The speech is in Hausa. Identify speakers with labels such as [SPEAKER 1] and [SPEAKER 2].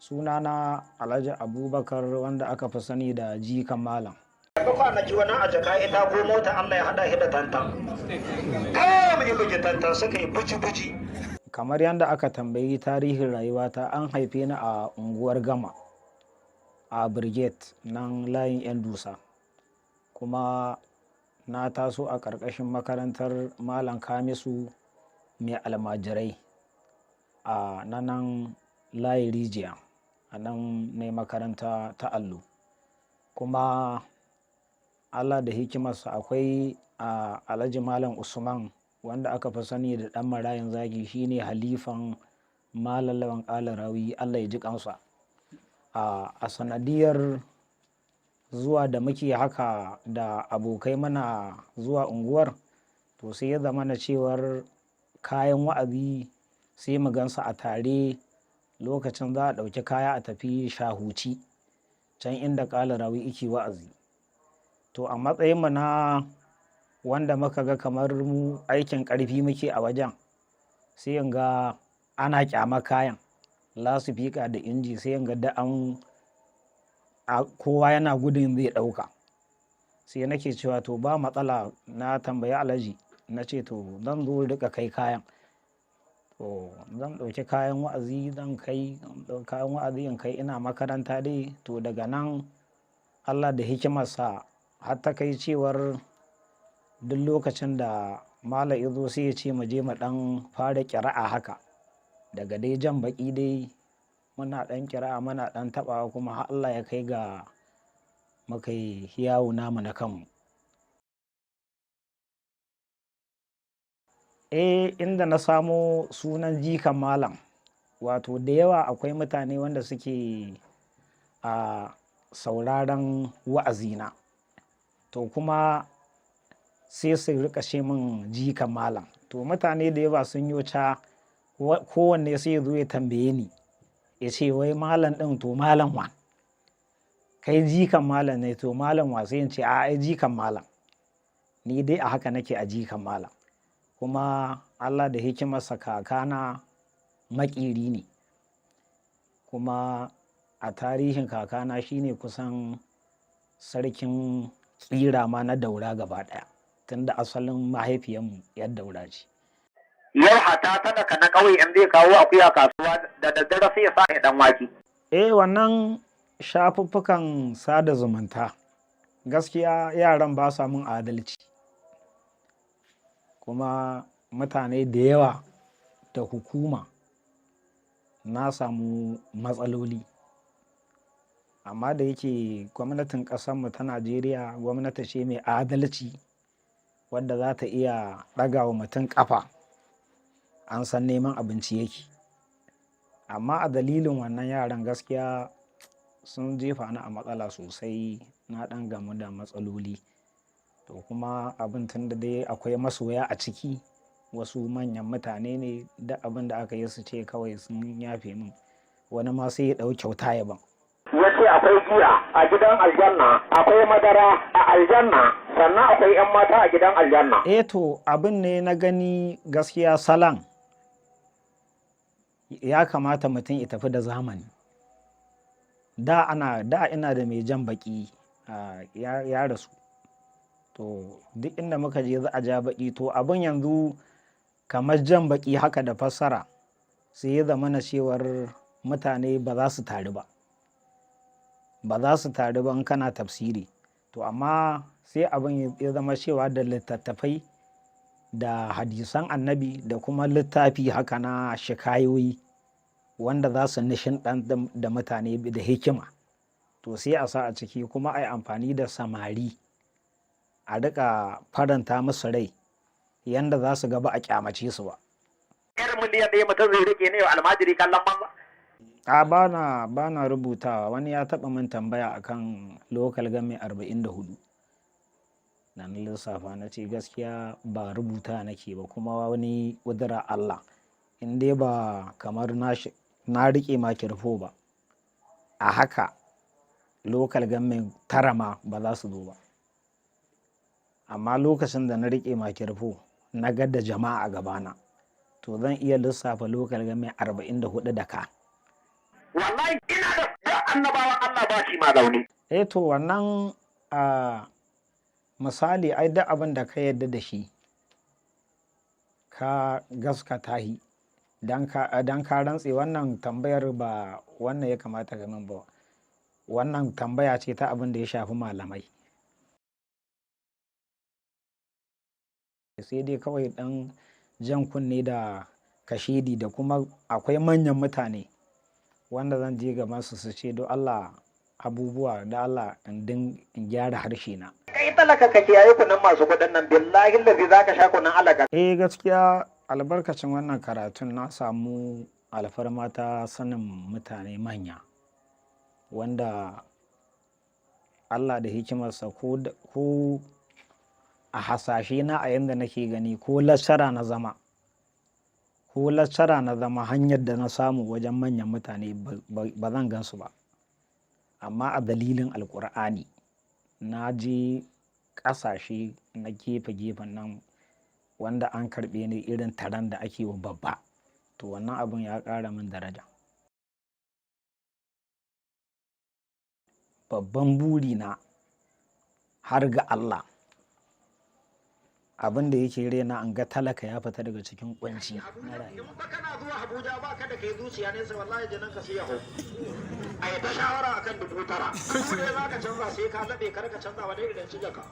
[SPEAKER 1] Sunana Alhaji Abubakar wanda aka fi sani da Jikan Malam.
[SPEAKER 2] Ga kwanaki wani a jaka ita ko mota Allah ya hada shi da tantan. Kawai mu buge tantan suka yi buci-buci.
[SPEAKER 1] Kamar yadda aka tambayi tarihin rayuwata, an haife ni a unguwar Gama a Brigade nan layin 'yan dusa. Kuma na taso a ƙarƙashin makarantar Malam Kamisu mai almajirai a nan layin Rijiya. A nan ne makaranta ta allo. Kuma Allah da hikimarsa akwai Alhaji Malam Usman wanda aka fi sani da ɗan marayin zagi, shine halifan Malam Lawan Kalarawi, Allah ya ji kansa. A sanadiyar zuwa da muke haka da abokai mana zuwa unguwar, to sai ya zama na cewar kayan wa'azi sai mu gansa a tare. Lokacin za a ɗauki kaya a tafi Shahuci can inda Kalarawi yake wa'azi. To a matsayinmu na wanda muka ga kamar mu aikin ƙarfi muke a wajen, sai in ga ana ƙyama kayan lasifika da inji, sai in ga da kowa yana gudun zai ɗauka. Sai nake cewa to ba matsala, na tambayi Alhaji na ce to zan zo rika kai kayan. To zan ɗauki kayan wa'azi kayan wa'azi in kai, ina makaranta dai. To daga nan Allah da hikimarsa har ta kai cewar duk lokacin da Malam ya zo sai ya ce mu je mu ɗan fara ƙira'a haka. Daga dai jan baƙi dai muna ɗan ƙira'a muna ɗan taɓawa, kuma har Allah ya kai ga muka yi yawo namu na kanmu. Inda na samo sunan Jikan Malam, wato da yawa akwai mutane wanda suke sauraron wa'azina, to kuma sai su rika ce min Jikan Malam. To mutane da yawa sun yi ca, kowanne sai ya zo ya tambaye ni ya ce wai malam ɗin to malam wa, kai Jikan Malam ne, to malam wa? Sai in ce ai Jikan Malam, ni dai a haka nake a Jikan Malam. Kuma Allah da hikimarsa kakana maƙeri ne, kuma a tarihin kakana shine kusan sarkin tsira ma na Daura gaba ɗaya, tunda asalin mahaifiyanmu yar Daura ce.
[SPEAKER 2] Yau hata talaka na ƙauye in zai kawo akuya kasuwa da daddare sai ya sa ya dan wake.
[SPEAKER 1] Wannan shafuffukan sada zumunta gaskiya yaran ba sa mun adalci, kuma mutane da yawa da hukuma na samu matsaloli. Amma da yake gwamnatin ƙasarmu ta Najeriya gwamnati ce mai adalci, wadda za ta iya ɗaga wa mutum ƙafa, an san neman abinci yake. Amma a dalilin wannan yaran gaskiya sun jefa ni a matsala sosai, na ɗan gamu da matsaloli. To kuma abin tun da dai akwai masoya a ciki, wasu manyan mutane ne, da abin da aka yi su ce kawai sun yafe min, wani ma sai ya ɗau kyauta ya ban.
[SPEAKER 2] Yace akwai giya a gidan aljanna, akwai madara a aljanna, sannan akwai 'yan mata a gidan aljanna.
[SPEAKER 1] To abin ne na gani gaskiya salan ya kamata mutum ya tafi da zamani. Da ina da mai jan baki ya rasu, to duk inda muka je za a ja baki. To abin yanzu kamar jan baki haka da fassara, sai ya zama na cewar mutane ba za su taru ba in kana tafsiri. To amma sai abin ya zama cewa da littattafai da hadisan annabi da kuma littafi haka na shikayoyi wanda za su nishinɗantar da mutane da hikima, to sai a sa a ciki, kuma a yi amfani da samari a riƙa faranta musu rai yanda za su gaba a kyamace su ba.
[SPEAKER 2] 'Yar miliyan ɗaya mutum zai rike ne wa almajiri kallon banza?
[SPEAKER 1] Ba na rubutawa. Wani ya taɓa min tambaya akan local government 44 na lissafa, na ce gaskiya ba rubuta nake ba, kuma wani ƙudura Allah, in dai ba kamar na riƙe makirfo ba, a haka local government 9 ma ba za su zo ba. Amma lokacin da na riƙe makirfo na ga da jama'a a gabana, to zan iya lissafa local government 44 da ka.
[SPEAKER 2] wallahi ina da annabawan Allah ba shi ma zaune.
[SPEAKER 1] To wannan misali ai duk abin da ka yarda da shi ka gaskata shi dan ka rantse, wannan tambayar ba wannan ya kamata ga min ba, wannan tambaya ce ta abin da ya shafi malamai. Sai dai kawai dan jan kunne da kashedi, da kuma akwai manyan mutane wanda zan je gaban su ce don Allah abubuwa da Allah in gyara harshe na.
[SPEAKER 2] Kai talaka ka kiyaye kunan masu kuɗin nan, billahi lazi zaka sha kunan alaka.
[SPEAKER 1] Gaskiya albarkacin wannan karatun na samu alfarma ta sanin mutane manya wanda Allah da hikimarsa ko a hasashe na a yanda nake gani ko lascara na zama hanyar da na samu wajen manyan mutane ba zan gansu ba, amma a dalilin alkur'ani na je ƙasashe na gefen nan wanda an karɓe ni irin taron da ake wa babba, to wannan abin ya ƙara min daraja. Babban burina har ga Allah abin da yake rena an ga talaka ya fita daga cikin kunci na rayuwa.
[SPEAKER 2] In ba kana zuwa Abuja ba kada kai zuciya nesa, wallahi jinin ka sai ya hau. A yi ta shawara akan 9,000. Kuma dai za ka canza sai ka laɓe, kar ka canza wa dai idan shiga ka.